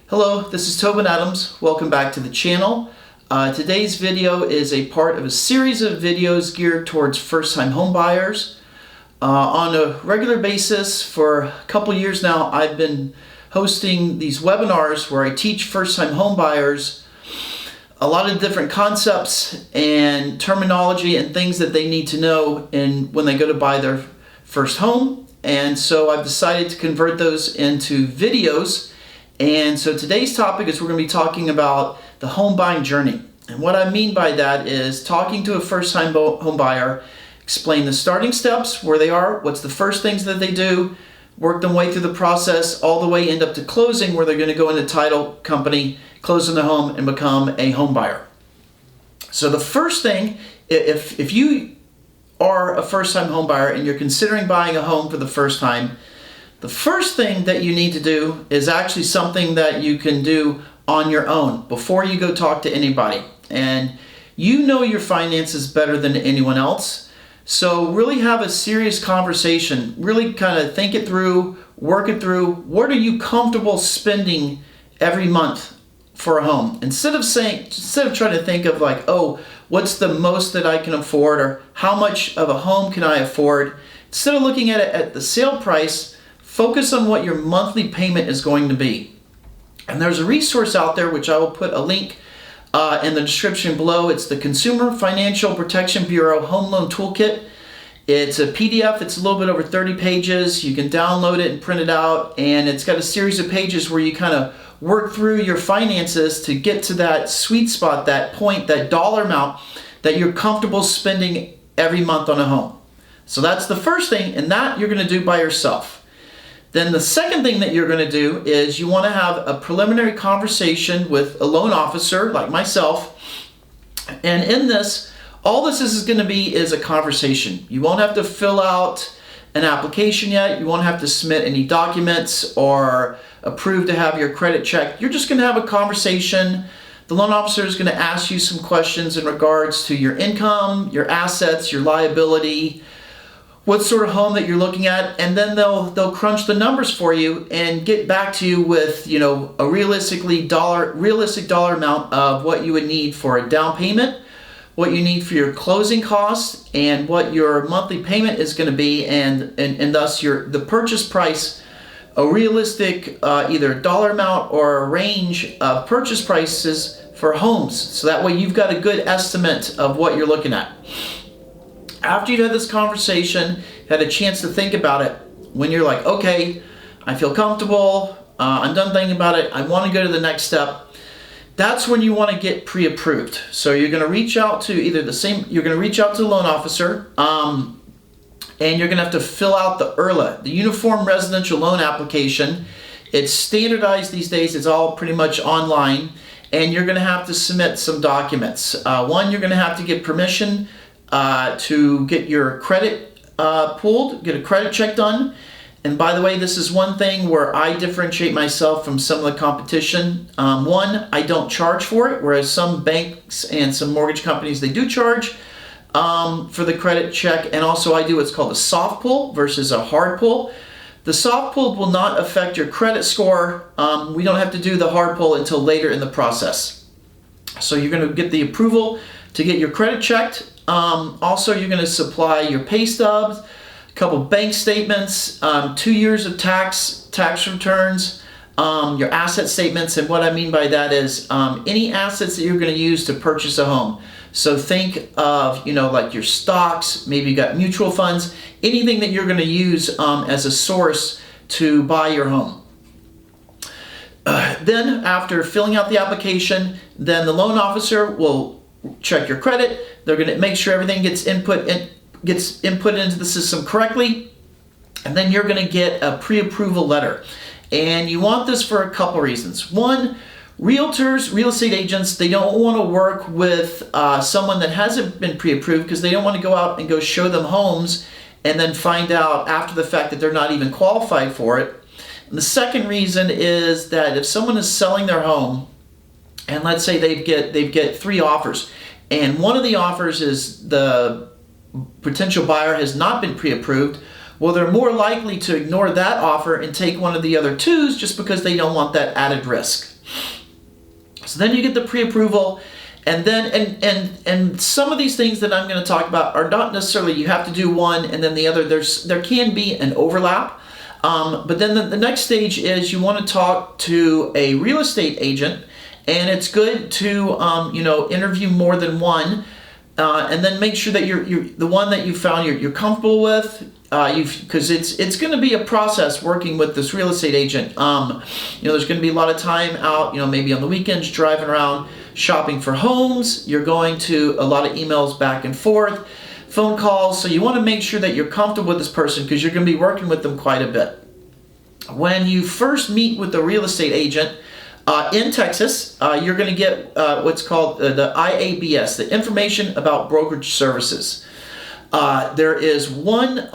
Hello, this is Tobin Adams. Welcome back to the channel. Today's video is a part of a series of videos geared towards first-time home buyers. On a regular basis for a couple years now, I've been hosting these webinars where I teach first-time home buyers a lot of different concepts and terminology and things that they need to know when they go to buy their first home. And so I've decided to convert those into videos. And so today's topic is we're going to be talking about the home buying journey. And what I mean by that is talking to a first-time home buyer, explain the starting steps, where they are, what's the first things that they do, work their way through the process, all the way end up to closing, where they're going to go into title company, close on the home, and become a home buyer. So the first thing, if you are a first-time home buyer and you're considering buying a home for the first time, the first thing that you need to do is actually something that you can do on your own before you go talk to anybody. And you know your finances better than anyone else. So really have a serious conversation, really kind of think it through, work it through. What are you comfortable spending every month for a home? Instead of trying to think of like, oh, what's the most that I can afford, or how much of a home can I afford? Instead of looking at it at the sale price, focus on what your monthly payment is going to be. And there's a resource out there, which I will put a link in the description below. It's the Consumer Financial Protection Bureau Home Loan Toolkit. It's a PDF. It's a little bit over 30 pages. You can download it and print it out. And it's got a series of pages where you kind of work through your finances to get to that sweet spot, that point, that dollar amount that you're comfortable spending every month on a home. So that's the first thing, and that you're going to do by yourself. Then the second thing that you're going to do is you want to have a preliminary conversation with a loan officer like myself. And in this, all this is going to be is a conversation. You won't have to fill out an application yet. You won't have to submit any documents or approve to have your credit checked. You're just going to have a conversation. The loan officer is going to ask you some questions in regards to your income, your assets, your liability, what sort of home that you're looking at, and then they'll crunch the numbers for you and get back to you with, you know, a realistic dollar amount of what you would need for a down payment, what you need for your closing costs, and what your monthly payment is going to be, and thus the purchase price, a realistic either dollar amount or a range of purchase prices for homes. So that way you've got a good estimate of what you're looking at. After you've had this conversation, had a chance to think about it, when you're like, okay, I feel comfortable, I'm done thinking about it, I want to go to the next step, that's when you want to get pre-approved. So you're going to reach out to you're going to reach out to the loan officer, and you're going to have to fill out the URLA, the Uniform Residential Loan Application. It's standardized these days, it's all pretty much online, and you're going to have to submit some documents. One, you're going to have to get permission to get your credit pulled, get a credit check done. And by the way, this is one thing where I differentiate myself from some of the competition. One, I don't charge for it, whereas some banks and some mortgage companies, they do charge for the credit check. And also I do what's called a soft pull versus a hard pull. The soft pull will not affect your credit score. We don't have to do the hard pull until later in the process. So you're going to get the approval to get your credit checked. Also, you're going to supply your pay stubs, a couple bank statements, 2 years of tax returns, your asset statements. And what I mean by that is any assets that you're going to use to purchase a home. So think of, like your stocks, maybe you got mutual funds, anything that you're going to use as a source to buy your home. Then after filling out the application, then the loan officer will check your credit. They're going to make sure everything gets input into the system correctly, and then you're going to get a pre-approval letter. And you want this for a couple reasons. One, realtors, real estate agents, they don't want to work with someone that hasn't been pre-approved, because they don't want to go out and go show them homes and then find out after the fact that they're not even qualified for it. And the second reason is that if someone is selling their home, and let's say they get 3 offers, and one of the offers is the potential buyer has not been pre-approved, well, they're more likely to ignore that offer and take one of the other 2s just because they don't want that added risk. So then you get the pre-approval, and then and some of these things that I'm going to talk about are not necessarily you have to do one and then the other. There can be an overlap, but then the next stage is you want to talk to a real estate agent, and it's good to interview more than one, and then make sure that you're the one that you found you're comfortable with. Because it's going to be a process working with this real estate agent. There's going to be a lot of time out, maybe on the weekends driving around shopping for homes. You're going to a lot of emails back and forth, phone calls. So you want to make sure that you're comfortable with this person because you're going to be working with them quite a bit. When you first meet with the real estate agent in Texas, you're going to get what's called the IABS, the Information About Brokerage Services. There is one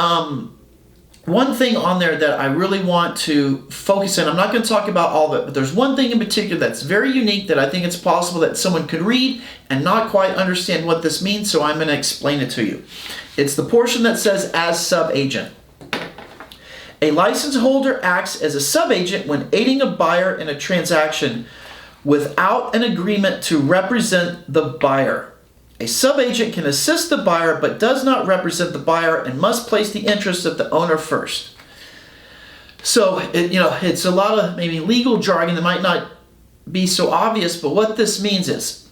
thing on there that I really want to focus on. I'm not going to talk about all of it, but there's one thing in particular that's very unique that I think it's possible that someone could read and not quite understand what this means, so I'm going to explain it to you. It's the portion that says as subagent. A license holder acts as a subagent when aiding a buyer in a transaction without an agreement to represent the buyer. A subagent can assist the buyer but does not represent the buyer and must place the interests of the owner first. So, it's a lot of maybe legal jargon that might not be so obvious, but what this means is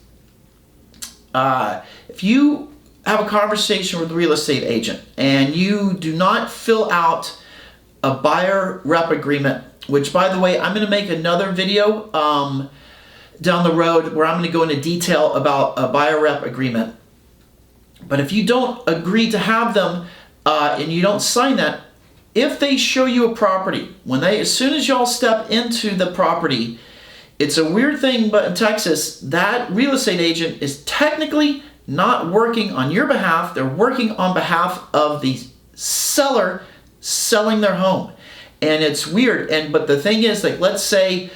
if you have a conversation with a real estate agent and you do not fill out a buyer rep agreement, which, by the way, I'm going to make another video down the road where I'm going to go into detail about a buyer rep agreement. But if you don't agree to have them and you don't sign that, if they show you a property, as soon as y'all step into the property, it's a weird thing, but in Texas, that real estate agent is technically not working on your behalf. They're working on behalf of the seller selling their home. And it's weird. But the thing is, let's say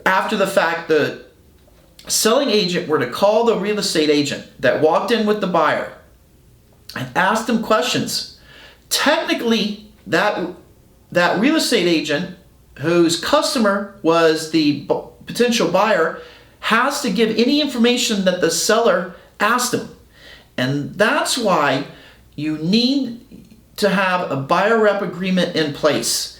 after the fact, the selling agent were to call the real estate agent that walked in with the buyer and ask them questions. Technically, that real estate agent whose customer was the potential buyer has to give any information that the seller asked him. And that's why you need to have a buyer rep agreement in place,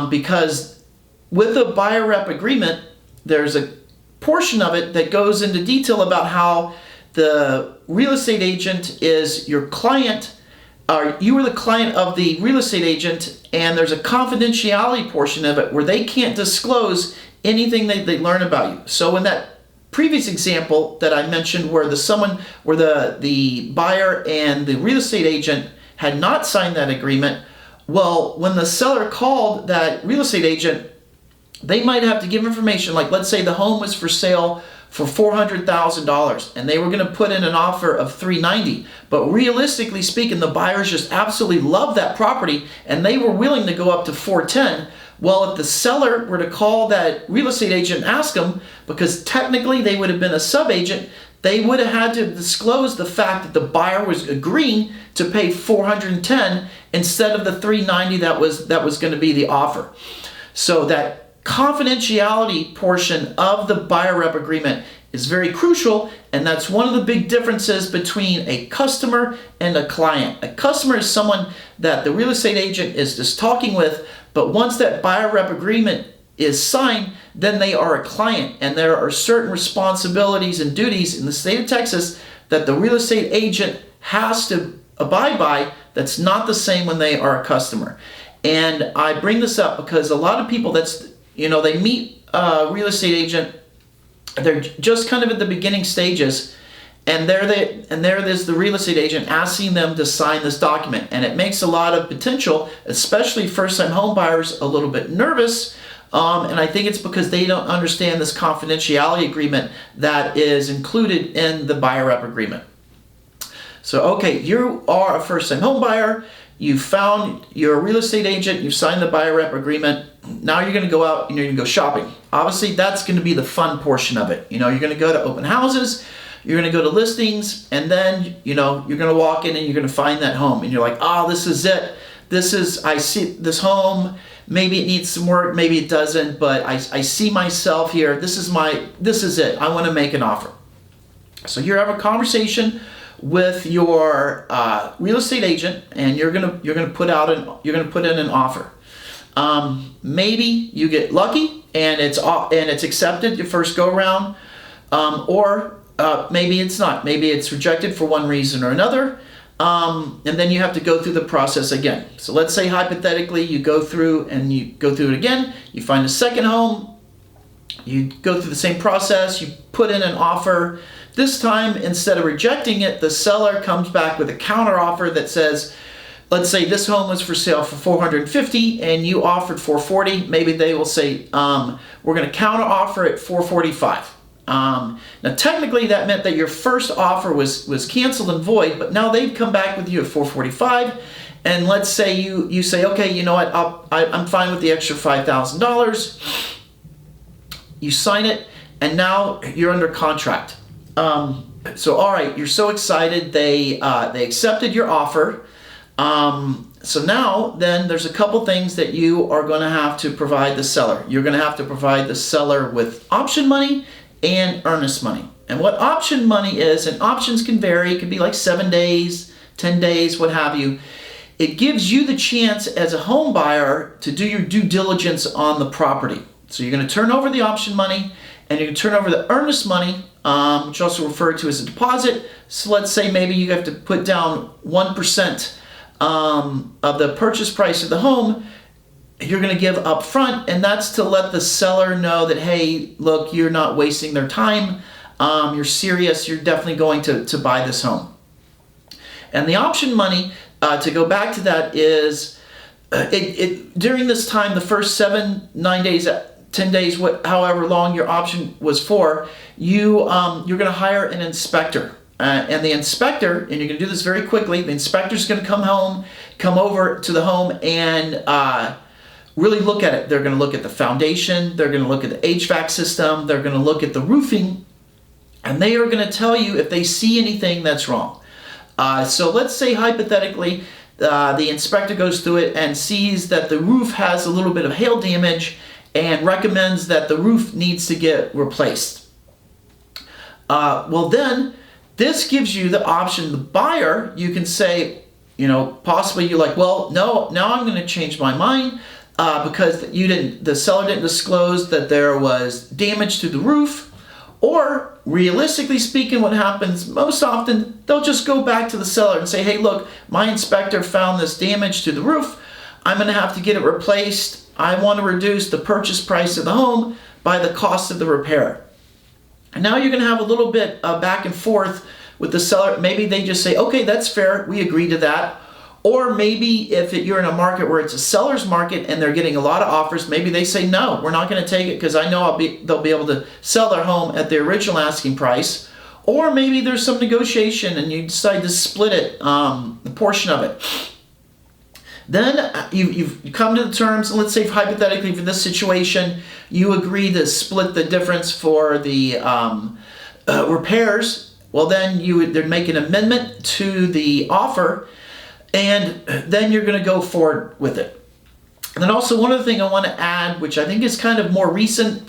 because with a buyer rep agreement, there's a portion of it that goes into detail about how the real estate agent is your client, or you are the client of the real estate agent, and there's a confidentiality portion of it where they can't disclose anything they learn about you. So in that previous example that I mentioned where the buyer and the real estate agent had not signed that agreement, well, when the seller called that real estate agent, they might have to give information, like let's say the home was for sale for $400,000 and they were going to put in an offer of $390,000, but realistically speaking, the buyers just absolutely loved that property and they were willing to go up to $410,000. Well, if the seller were to call that real estate agent and ask them, because technically they would have been a sub-agent, they would have had to disclose the fact that the buyer was agreeing to pay $410,000 instead of the $390,000 that was going to be the offer. So that confidentiality portion of the buyer rep agreement is very crucial, and that's one of the big differences between a customer and a client. A customer is someone that the real estate agent is just talking with, but once that buyer rep agreement is signed, then they are a client, and there are certain responsibilities and duties in the state of Texas that the real estate agent has to abide by that's not the same when they are a customer. And I bring this up because a lot of people they meet a real estate agent, they're just kind of at the beginning stages, and there is the real estate agent asking them to sign this document, and it makes a lot of potential, especially first-time home buyers, a little bit nervous, and I think it's because they don't understand this confidentiality agreement that is included in the buyer rep agreement. So, okay, you are a first-time home buyer, you found your real estate agent, you signed the buyer rep agreement. Now you're going to go out and you're going to go shopping. Obviously, that's going to be the fun portion of it. You're going to go to open houses, you're going to go to listings, and then, you're going to walk in and you're going to find that home. And you're like, oh, this is it. I see this home. maybe it needs some work, maybe it doesn't, but I see myself here. This is it. I want to make an offer. So you have a conversation with your real estate agent, and you're gonna put in an offer. Maybe you get lucky and it's accepted your first go around, or maybe it's not. Maybe it's rejected for one reason or another, and then you have to go through the process again. So let's say hypothetically you go through it again. You find a second home. You go through the same process. You put in an offer. This time, instead of rejecting it, the seller comes back with a counter offer that says, let's say this home was for sale for $450 and you offered $440. Maybe they will say, we're going to counter offer at $445. Now technically that meant that your first offer was canceled and void, but now they've come back with you at $445. And let's say you say, okay, you know what, I'm fine with the extra $5,000. You sign it, and now you're under contract. So all right, you're so excited. They accepted your offer. So now then there's a couple things that you are going to have to provide the seller. You're going to have to provide the seller with option money and earnest money. And what option money is, and options can vary, it could be like 7 days, 10 days, what have you. It gives you the chance as a home buyer to do your due diligence on the property. So you're going to turn over the option money, and you can turn over the earnest money, which is also referred to as a deposit. So let's say maybe you have to put down 1% of the purchase price of the home. You're going to give up front, and that's to let the seller know that, hey, look, you're not wasting their time. You're serious. You're definitely going to buy this home. And the option money, to go back to that, is during this time, the first 7, 9 days, 10 days, however long your option was for, you're going to hire an inspector. And the inspector, and you're going to do this very quickly, the inspector's going to come over to the home and really look at it. They're going to look at the foundation, they're going to look at the HVAC system, they're going to look at the roofing, and they are going to tell you if they see anything that's wrong. So let's say hypothetically, the inspector goes through it and sees that the roof has a little bit of hail damage and recommends that the roof needs to get replaced. Well then, this gives you the option, the buyer, you can say, possibly you're like, well, no, now I'm going to change my mind because the seller didn't disclose that there was damage to the roof. Or realistically speaking, what happens most often, they'll just go back to the seller and say, hey, look, my inspector found this damage to the roof. I'm going to have to get it replaced. I want to reduce the purchase price of the home by the cost of the repair. And now you're going to have a little bit back and forth with the seller. Maybe they just say, okay, that's fair. We agree to that. Or maybe if you're in a market where it's a seller's market and they're getting a lot of offers, maybe they say, no, we're not going to take it because I know they'll be able to sell their home at the original asking price. Or maybe there's some negotiation and you decide to split it, the portion of it. Then you've come to the terms, and let's say hypothetically for this situation, you agree to split the difference for the repairs. Well, then they'd make an amendment to the offer, and then you're going to go forward with it. And then also one other thing I want to add, which I think is kind of more recent,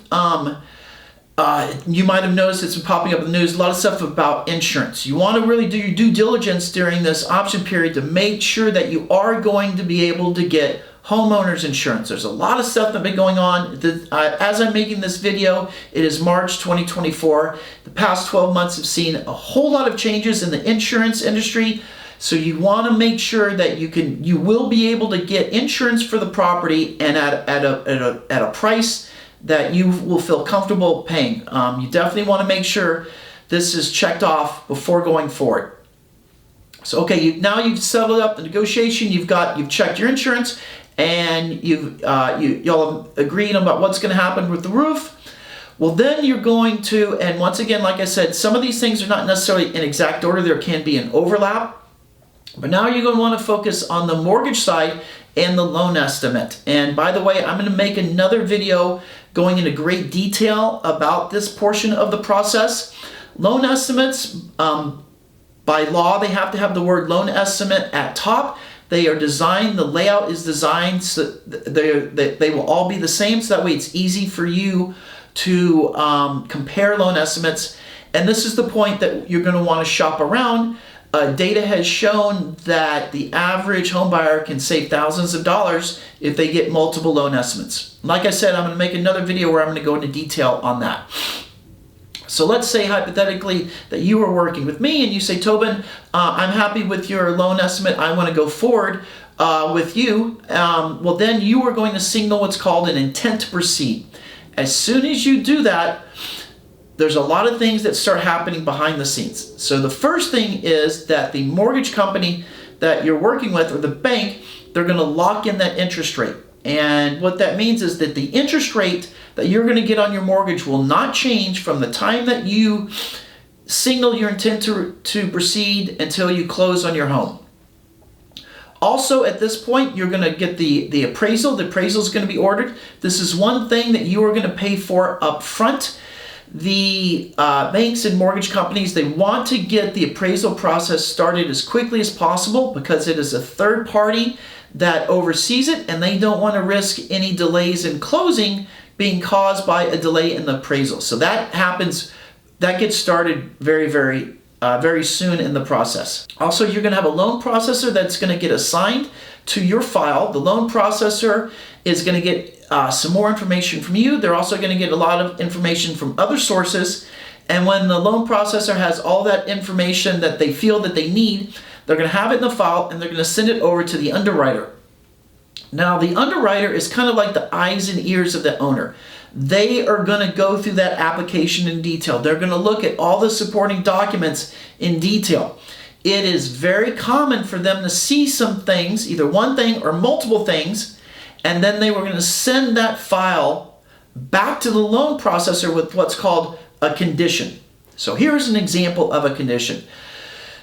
you might have noticed it's been popping up in the news, a lot of stuff about insurance. You want to really do your due diligence during this option period to make sure that you are going to be able to get homeowners insurance. There's a lot of stuff that's been going on. As I'm making this video, it is March 2024. The past 12 months have seen a whole lot of changes in the insurance industry. So you want to make sure that you will be able to get insurance for the property and at a price that you will feel comfortable paying. You definitely want to make sure this is checked off before going forward. So okay, now you've settled up the negotiation. You've checked your insurance, and y'all have agreed about what's going to happen with the roof. Well, then you're going to, and once again, like I said, some of these things are not necessarily in exact order. There can be an overlap. But now you're going to want to focus on the mortgage side and the loan estimate. And by the way, I'm going to make another video going into great detail about this portion of the process. Loan estimates, by law, they have to have the word loan estimate at top. They are designed, the layout is designed so they will all be the same, so that way it's easy for you to compare loan estimates. And this is the point that you're going to want to shop around. Data has shown that the average home buyer can save thousands of dollars if they get multiple loan estimates. Like I said, I'm going to make another video where I'm going to go into detail on that. So let's say hypothetically that you are working with me and you say, Tobin, I'm happy with your loan estimate. I want to go forward with you. Well, then you are going to signal what's called an intent to proceed. As soon as you do that, there's a lot of things that start happening behind the scenes. So the first thing is that the mortgage company that you're working with, or the bank, they're going to lock in that interest rate. And what that means is that the interest rate that you're going to get on your mortgage will not change from the time that you signal your intent to proceed until you close on your home. Also, at this point, you're going to get the appraisal. The appraisal is going to be ordered. This is one thing that you are going to pay for up front. The banks and mortgage companies, they want to get the appraisal process started as quickly as possible because it is a third party that oversees it, and they don't want to risk any delays in closing being caused by a delay in the appraisal. So that happens, that gets started very, very soon in the process. Also, you're going to have a loan processor that's going to get assigned to your file. The loan processor is going to get some more information from you. They're also going to get a lot of information from other sources. And when the loan processor has all that information that they feel that they need, they're going to have it in the file and they're going to send it over to the underwriter. Now, the underwriter is kind of like the eyes and ears of the owner. They are going to go through that application in detail. They're going to look at all the supporting documents in detail. It is very common for them to see some things, either one thing or multiple things, and then they were going to send that file back to the loan processor with what's called a condition. So here's an example of a condition.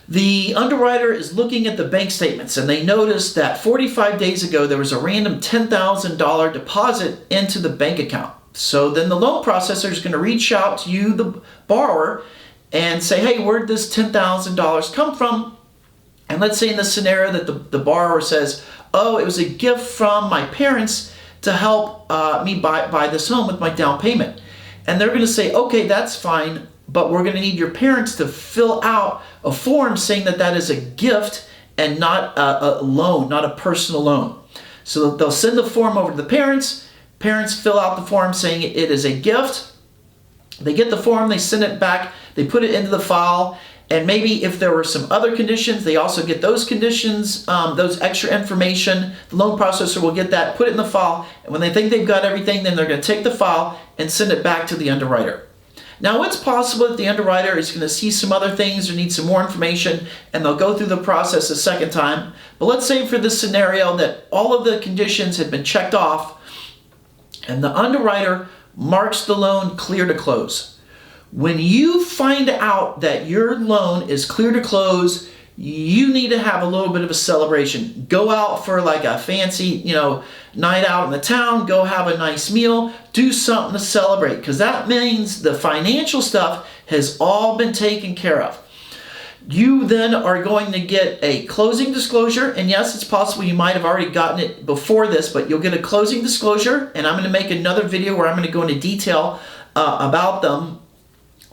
The underwriter is looking at the bank statements and they noticed that 45 days ago there was a random $10,000 deposit into the bank account. So then the loan processor is going to reach out to you, the borrower, and say, hey, where did this $10,000 come from? And let's say in the scenario that the borrower says, oh, it was a gift from my parents to help me buy this home with my down payment. And they're going to say, okay, that's fine, but we're going to need your parents to fill out a form saying that that is a gift and not a loan, not a personal loan. So they'll send the form over to the parents. Parents fill out the form saying it is a gift. They get the form, they send it back, they put it into the file, and maybe if there were some other conditions, they also get those conditions, those extra information. The loan processor will get that, put it in the file, and when they think they've got everything, then they're going to take the file and send it back to the underwriter. Now, it's possible that the underwriter is going to see some other things or need some more information, and they'll go through the process a second time. But let's say for this scenario that all of the conditions had been checked off, and the underwriter marks the loan clear to close. When you find out that your loan is clear to close, you need to have a little bit of a celebration. Go out for like a fancy, night out in the town, go have a nice meal, do something to celebrate, because that means the financial stuff has all been taken care of. You then are going to get a closing disclosure, and yes, it's possible you might have already gotten it before this, but you'll get a closing disclosure, and I'm going to make another video where I'm going to go into detail about them.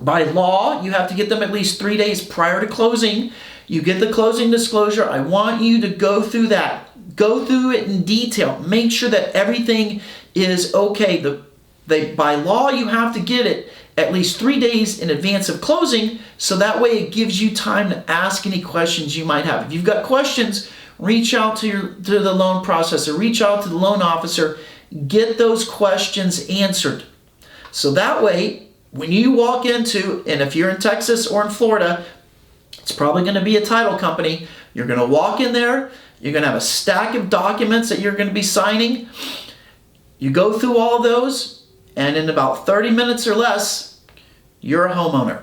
By law, you have to get them at least 3 days prior to closing. You get the closing disclosure. I want you to go through that. Go through it in detail. Make sure that everything is okay. By law, you have to get it at least 3 days in advance of closing, so that way it gives you time to ask any questions you might have. If you've got questions, reach out to the loan processor, reach out to the loan officer, get those questions answered. So that way, when you walk into, and if you're in Texas or in Florida, it's probably going to be a title company. You're going to walk in there, you're going to have a stack of documents that you're going to be signing. You go through all of those, and in about 30 minutes or less, you're a homeowner.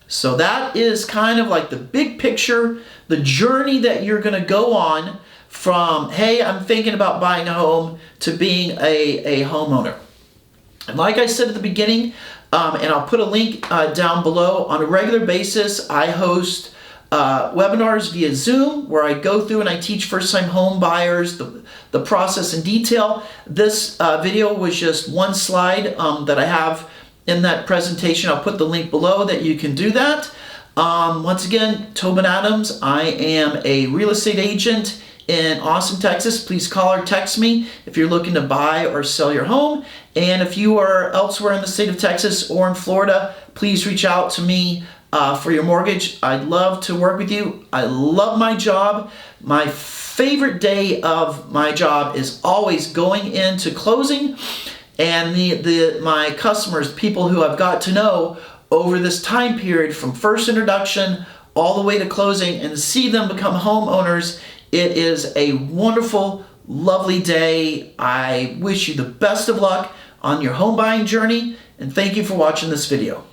So that is kind of like the big picture, the journey that you're going to go on from, hey, I'm thinking about buying a home, to being a homeowner. And like I said at the beginning, and I'll put a link down below, on a regular basis, I host webinars via Zoom where I go through and I teach first-time home buyers the process in detail. This video was just one slide that I have in that presentation. I'll put the link below that you can do that. Once again, Tobin Adams. I am a real estate agent in Austin, Texas. Please call or text me if you're looking to buy or sell your home. And if you are elsewhere in the state of Texas or in Florida, please reach out to me for your mortgage. I'd love to work with you. I love my job. My favorite day of my job is always going into closing, and my customers, people who I've got to know over this time period from first introduction all the way to closing, and see them become homeowners. It is a wonderful, lovely day. I wish you the best of luck on your home buying journey, and thank you for watching this video.